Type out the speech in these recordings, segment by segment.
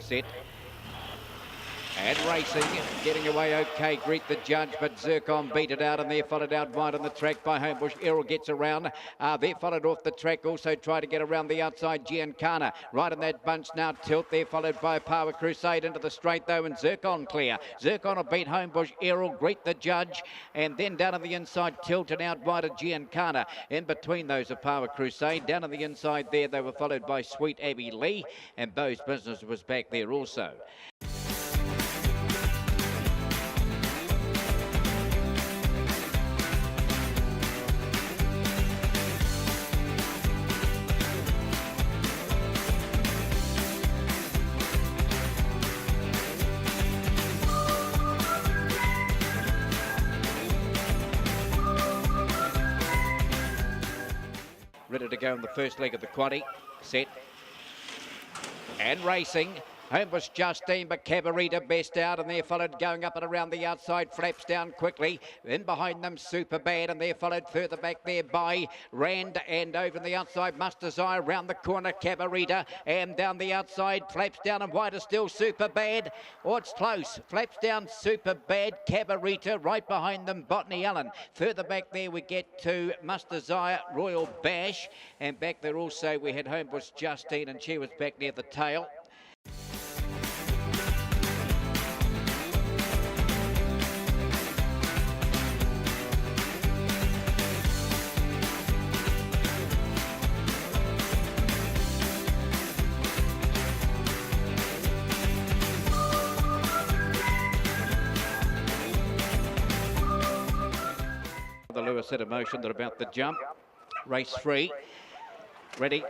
set. And racing, getting away okay, Greet the Judge, but Zircon beat it out, and they're followed out wide on the track by Homebush. Errol gets around. They're followed off the track, also try to get around the outside, Giancana. Right in that bunch now, Tilt. They're followed by Power Crusade into the straight, though, and Zircon clear. Zircon will beat Homebush, Errol, Greet the Judge, and then down on the inside, Tilt, and out wide of Giancana. In between those of Power Crusade. Down on the inside there, they were followed by Sweet Abby Lee, and Bo's Business was back there also. Ready to go in the first leg of the quaddy. Set. And racing. Homebush Justine, but Cabarita best out, and they're followed going up and around the outside. Flaps down quickly. Then behind them, Super Bad, and they're followed further back there by Rand, and over the outside, Must Desire. Round the corner, Cabarita, and down the outside, Flaps down and wider still, Super Bad. Oh, it's close. Flaps down, Super Bad, Cabarita. Right behind them, Botany Allen. Further back there, we get to Must Desire, Royal Bash, and back there also we had Homebush Justine, and she was back near the tail. The Lewis set of motion, they're about to jump. Race 3, ready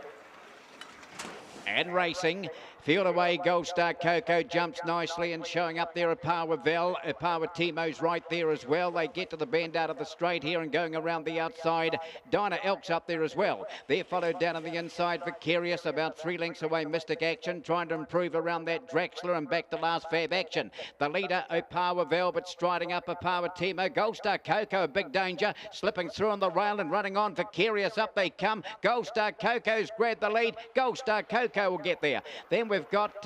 and racing. Field away, Gold Star Coco jumps nicely and showing up there. Power Vel, Power Timo's right there as well. They get to the bend out of the straight here and going around the outside. Dinah Elk's up there as well. They're followed down on the inside. Vicarious about 3 lengths away. Mystic Action trying to improve around that Draxler, and back to last Fab Action. The leader, Power Vel, but striding up Power Timo. Gold Star Coco, a big danger, slipping through on the rail and running on. Vicarious, up they come. Gold Star Coco's grabbed the lead. Gold Star Coco will get there. Then we've got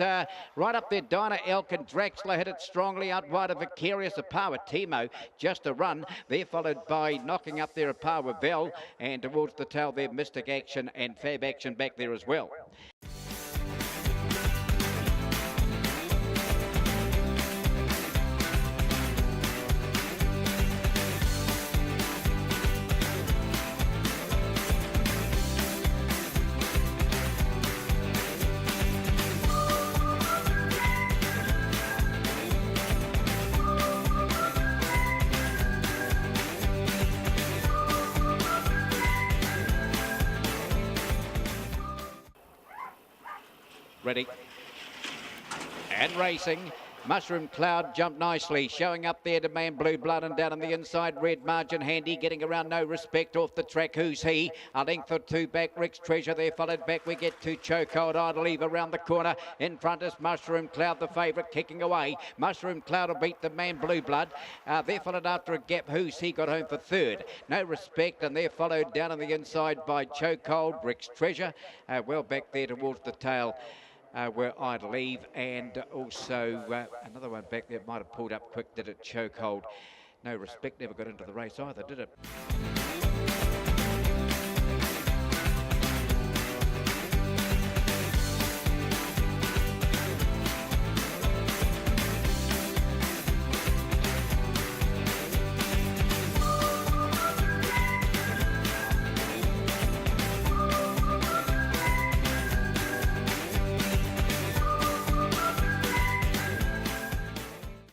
right up there, Dinah Elk and Draxler hit it strongly out wide of Vicarious. A Power Timo just a run. They're followed by knocking up there a Power Vel, and towards the tail there, Mystic Action and Fab Action back there as well. Ready and racing. Mushroom Cloud jumped nicely, showing up there to Man Blue Blood, and down on the inside, Red Margin Handy, getting around No Respect off the track. Who's he? A length or two back, Rick's Treasure there, followed back. We get to Chokehold Idle Eve around the corner. In front is Mushroom Cloud, the favourite, kicking away. Mushroom Cloud will beat the Man Blue Blood. They're followed after a gap. Who's he? Got home for third. No Respect, and they're followed down on the inside by Chokehold, Rick's Treasure. Well back there towards the tail. Were Idle Eve, and also another one back there might have pulled up quick, did it, Chokehold. No Respect never got into the race either, did it?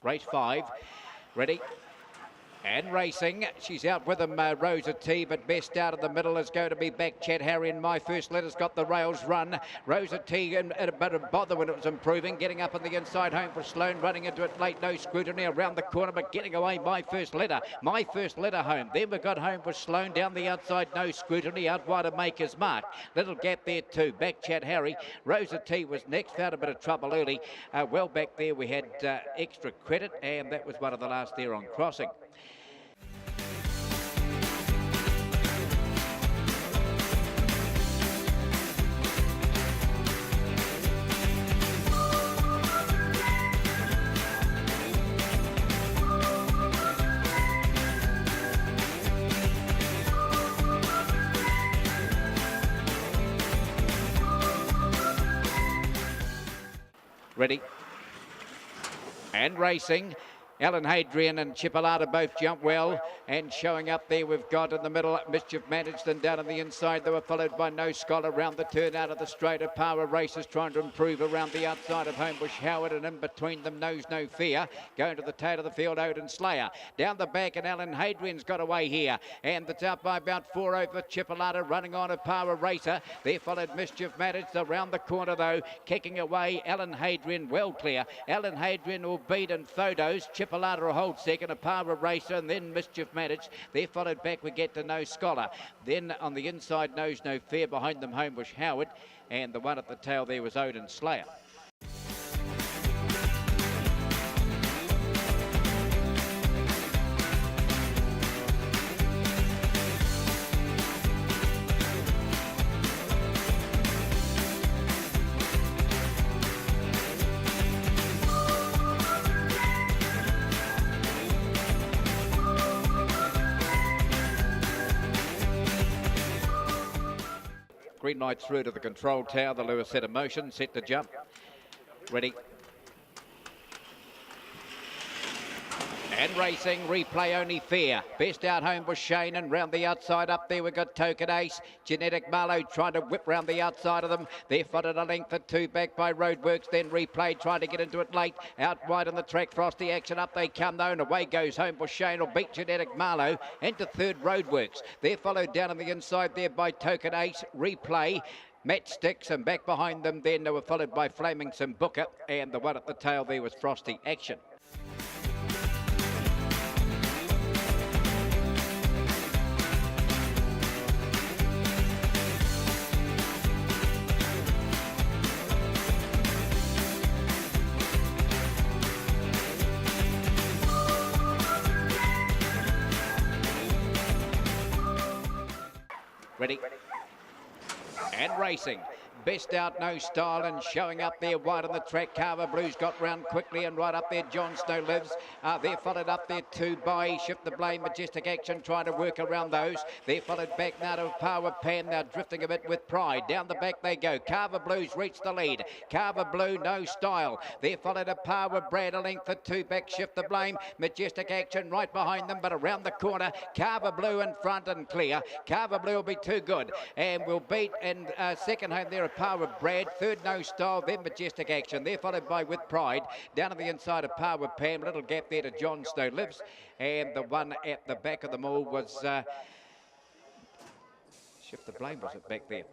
Race 5, ready and racing. She's out with them, Rosa T, but best out of the middle is going to be back Chad Harry, and My First Letter's got the rails run. Rosa T in a bit of bother when it was improving, getting up on the inside. Home for Sloan, running into it late, No Scrutiny around the corner, but getting away My First Letter. My First Letter home. Then we've got Home for Sloan down the outside, No Scrutiny out wide of Maker's Mark. Little gap there too. Back Chad Harry. Rosa T was next, found a bit of trouble early. Well back there we had Extra Credit, and that was one of the last there on crossing. Ready. And racing. Alan Hadrian and Chipolata both jump well, and showing up there we've got in the middle Mischief Managed, and down on the inside they were followed by No Scholar around the turn out of the straight of Power Racers trying to improve around the outside of Homebush Howard, and in between them Knows No Fear. Going to the tail of the field, Odin Slayer. Down the back, and Alan Hadrian's got away here, and it's out by about 4 over Chipolata, running on a Power Racer. There followed Mischief Managed around the corner though, kicking away Alan Hadrian well clear. Alan Hadrian will beat in Thodos. Chipolata will hold second, a Power Racer, and then Mischief Managed. There followed back we get to No Scholar. Then on the inside Knows No Fear, behind them Homebush Howard, and the one at the tail there was Odin Slayer. Green light through to the control tower. The Lewis set in motion, set to jump. Ready. And racing, Replay Only Fear. Best out Homebush Shane, and round the outside up there we've got Token Ace. Genetic Marlowe trying to whip round the outside of them. They're followed a length or two back by Roadworks. Then Replay trying to get into it late. Out wide on the track, Frosty Action. Up they come though, and away goes Homebush Shane. Will beat Genetic Marlowe. Into third, Roadworks. They're followed down on the inside there by Token Ace, Replay, Matchsticks, and back behind them then they were followed by Flaming Booker, and the one at the tail there was Frosty Action. Ready. And racing. Best out No Style, and showing up there wide on the track. Carver Blues got round quickly, and right up there John Snow Lives. They're followed up there too by Shift the Blame, Majestic Action trying to work around those. They're followed back now to Power Pan, now drifting a bit with Pride. Down the back they go. Carver Blues reach the lead. Carver Blue, No Style. They're followed a Power Brad, a length or two back. Shift the Blame, Majestic Action right behind them, but around the corner Carver Blue in front and clear. Carver Blue will be too good, and will beat in second home there Power Brad, third No Style, then Majestic Action. They're followed by With Pride. Down to the inside of Power Pam, little gap there to John Snow Lives, and the one at the back of them all was Shift the Blame, was it back there?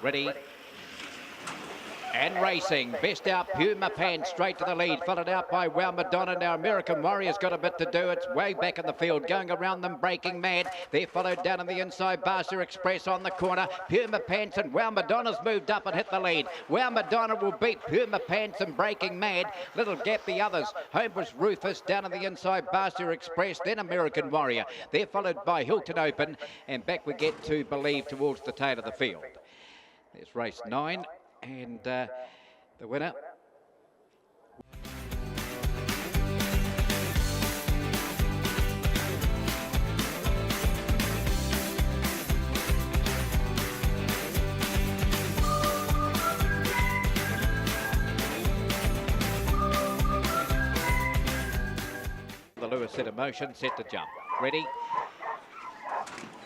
Ready. And racing. Best out Puma Pan straight to the lead, followed out by Wow Madonna. Now American Warrior's got a bit to do. It's way back in the field, going around them, breaking mad. They're followed down on the inside, Barca Express on the corner. Puma Pants and Wow Madonna's moved up and hit the lead. Wow Madonna will beat Puma Pants and breaking mad. Little gap the others. Homebush Rufus down on the inside, Barca Express, then American Warrior. They're followed by Hilton Open, and back we get to Believe towards the tail of the field. There's race 9, and the winner. The Lewis set in motion, set to jump. Ready.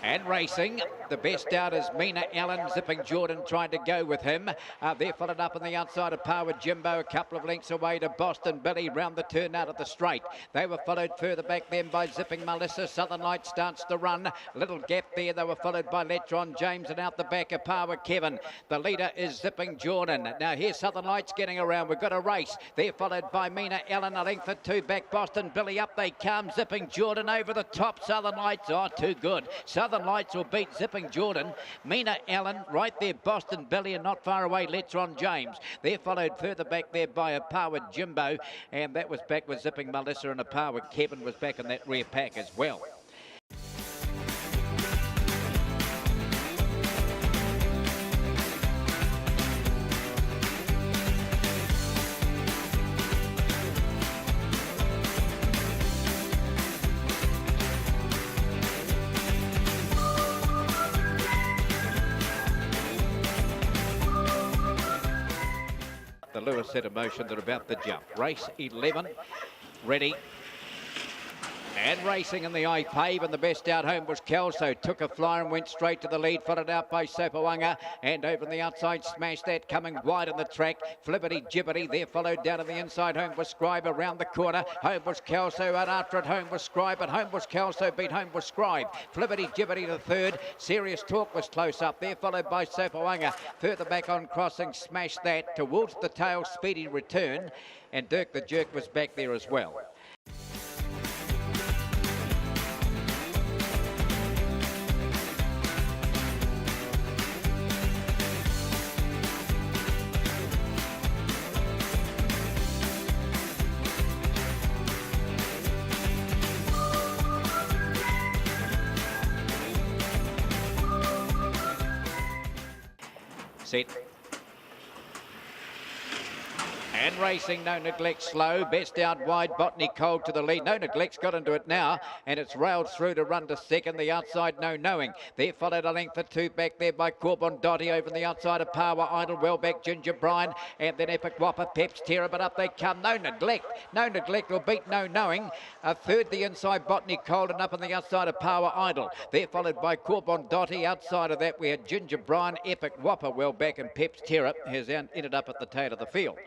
And racing. The best out is Mina Allen, Zipping Jordan trying to go with him. They're followed up on the outside of Power Jimbo, a couple of lengths away to Boston Billy round the turn out of the straight. They were followed further back then by Zipping Melissa. Southern Light starts to run. Little gap there. They were followed by Letron James, and out the back of Power Kevin. The leader is Zipping Jordan. Now here's Southern Lights getting around. We've got a race. They're followed by Mina Allen, a length or two back. Boston Billy up they come. Zipping Jordan over the top. Southern Lights, oh, too good. Southern Lights will beat Zipping Jordan. Mina Allen right there, Boston Billy, and not far away Letron James. They're followed further back there by a Power Jimbo, and that was back with Zipping Melissa, and a Power Kevin was back in that rear pack as well. a set of motion. They're about the jump. Race 11, ready. And racing in the eye pave, and the best out home was Kelso. Took a flyer and went straight to the lead, followed out by Sopawanga, and over on the outside smashed that, coming wide on the track. Flippity Gibbity there, followed down to the inside. Home was Scribe around the corner. Home was Kelso, and after it home was Scribe, but home was Kelso, beat home was Scribe. Flippity Gibbity to third. Serious Talk was close up there, followed by Sopawanga. Further back on crossing, smashed that towards the tail, Speedy Return, and Dirk the Jerk was back there as well. Set. And racing, No Neglect slow. Best out wide, Botany Cold to the lead. No Neglect's got into it now, and it's railed through to run to second. The outside, No Knowing. There followed a length or two back there by Corbon Dotty over on the outside of Power Idol. Well back, Ginger Bryan, and then Epic Whopper, Peps Terror, but up they come. No Neglect. No Neglect will beat No Knowing. A third, the inside, Botany Cold, and up on the outside of Power Idol. There followed by Corbon Dotty. Outside of that, we had Ginger Bryan, Epic Whopper, well back, and Peps Terror has ended up at the tail of the field.